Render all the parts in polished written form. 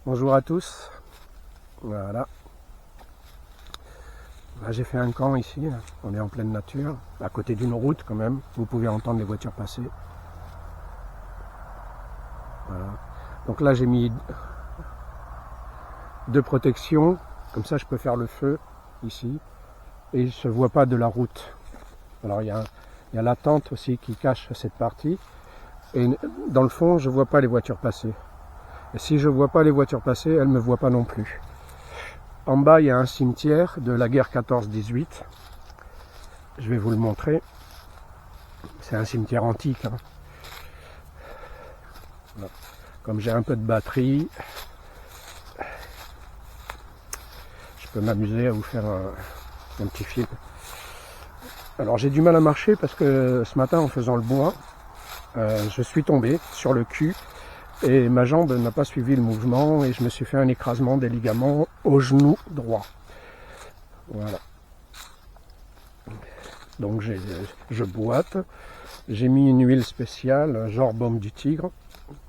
Bonjour à tous. Voilà. Là, j'ai fait un camp ici. Là. On est en pleine nature, à côté d'une route quand même. Vous pouvez entendre les voitures passer. Voilà. Donc là, j'ai mis deux protections. Comme ça, je peux faire le feu ici. Et il ne se voit pas de la route. Alors, il y a la tente aussi qui cache cette partie. Et dans le fond, je ne vois pas les voitures passer. Et si je ne vois pas les voitures passer, elles ne me voient pas non plus. En bas, il y a un cimetière de la guerre 14-18. Je vais vous le montrer. C'est un cimetière antique. Hein. Voilà. Comme j'ai un peu de batterie, je peux m'amuser à vous faire un petit film. Alors j'ai du mal à marcher parce que ce matin, en faisant le bois, je suis tombé sur le cul. Et ma jambe n'a pas suivi le mouvement et je me suis fait un écrasement des ligaments au genou droit. Voilà. Donc je boite. J'ai mis une huile spéciale, genre baume du tigre.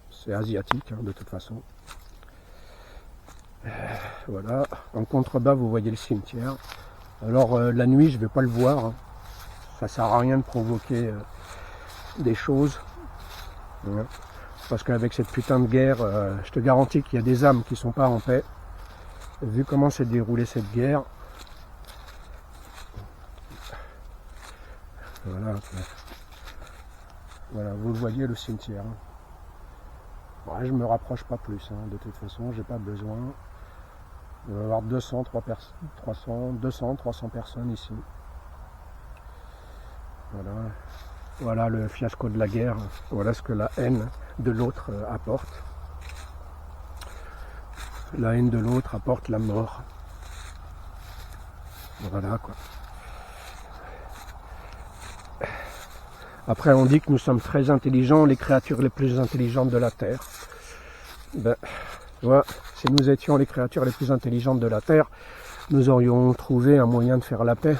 C'est asiatique hein, de toute façon. Voilà. En contrebas, vous voyez le cimetière. Alors la nuit, je ne vais pas le voir. Hein. Ça ne sert à rien de provoquer des choses. Voilà. Parce qu'avec cette putain de guerre, je te garantis qu'il y a des âmes qui ne sont pas en paix. Vu comment s'est déroulée cette guerre. Voilà, voilà, vous le voyez le cimetière. Ouais, je ne me rapproche pas plus, hein, de toute façon, j'ai pas besoin. Il va y avoir 200, 300 personnes ici. Voilà. Voilà le fiasco de la guerre, voilà ce que la haine de l'autre apporte. La haine de l'autre apporte la mort. Voilà quoi. Après on dit que nous sommes très intelligents, les créatures les plus intelligentes de la Terre. Ben, voilà, si nous étions les créatures les plus intelligentes de la Terre, nous aurions trouvé un moyen de faire la paix.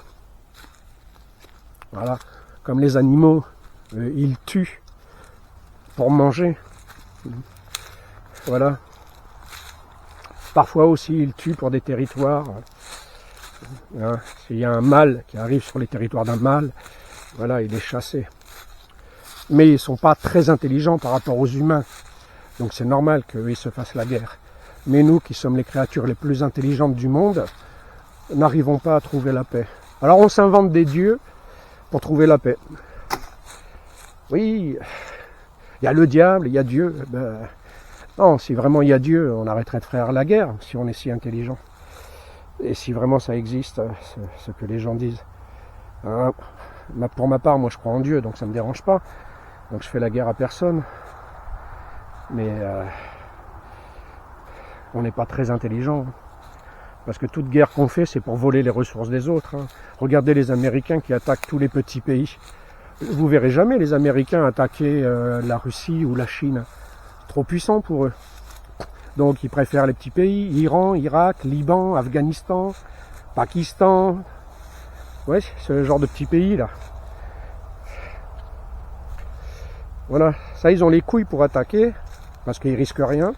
Voilà, comme les animaux, ils tuent pour manger. Voilà. Parfois aussi, ils tuent pour des territoires. Hein, s'il y a un mâle qui arrive sur les territoires d'un mâle, voilà, il est chassé. Mais ils ne sont pas très intelligents par rapport aux humains. Donc c'est normal qu'ils se fassent la guerre. Mais nous, qui sommes les créatures les plus intelligentes du monde, n'arrivons pas à trouver la paix. Alors on s'invente des dieux pour trouver la paix. Oui, il y a le diable, il y a Dieu. Ben, non, si vraiment il y a Dieu, on arrêterait de faire la guerre, si on est si intelligent. Et si vraiment ça existe, ce que les gens disent. Hein, pour ma part, moi je crois en Dieu, donc ça ne me dérange pas. Donc je fais la guerre à personne. Mais on n'est pas très intelligent. Parce que toute guerre qu'on fait, c'est pour voler les ressources des autres. Hein. Regardez les Américains qui attaquent tous les petits pays. Vous verrez jamais les Américains attaquer la Russie ou la Chine. Trop puissant pour eux. Donc ils préfèrent les petits pays, Iran, Irak, Liban, Afghanistan, Pakistan. Ouais, ce genre de petits pays là. Voilà, ça ils ont les couilles pour attaquer, parce qu'ils risquent rien.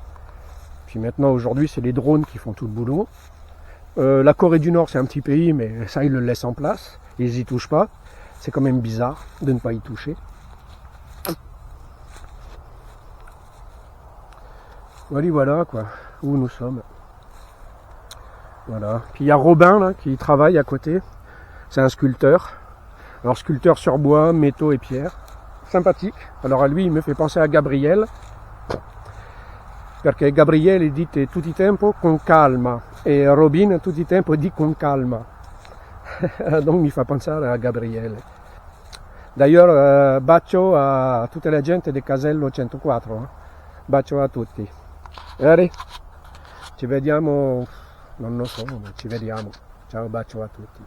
Puis maintenant aujourd'hui c'est les drones qui font tout le boulot. La Corée du Nord c'est un petit pays, mais ça ils le laissent en place, ils y touchent pas. C'est quand même bizarre de ne pas y toucher. Voilà quoi, où nous sommes. Voilà. Puis il y a Robin là qui travaille à côté. C'est un sculpteur. Alors sculpteur sur bois, métaux et pierres. Sympathique. Alors à lui il me fait penser à Gabriel. Perché Gabriele dit tutti tempo con calma. Et Robin tutti tempo dit con calma. Donc mi fa pensare a Gabriele. D'ailleurs, bacio a tutta la gente del Casello 104. Bacio a tutti. Allez, ci vediamo, non lo so, ma ci vediamo. Ciao, bacio a tutti.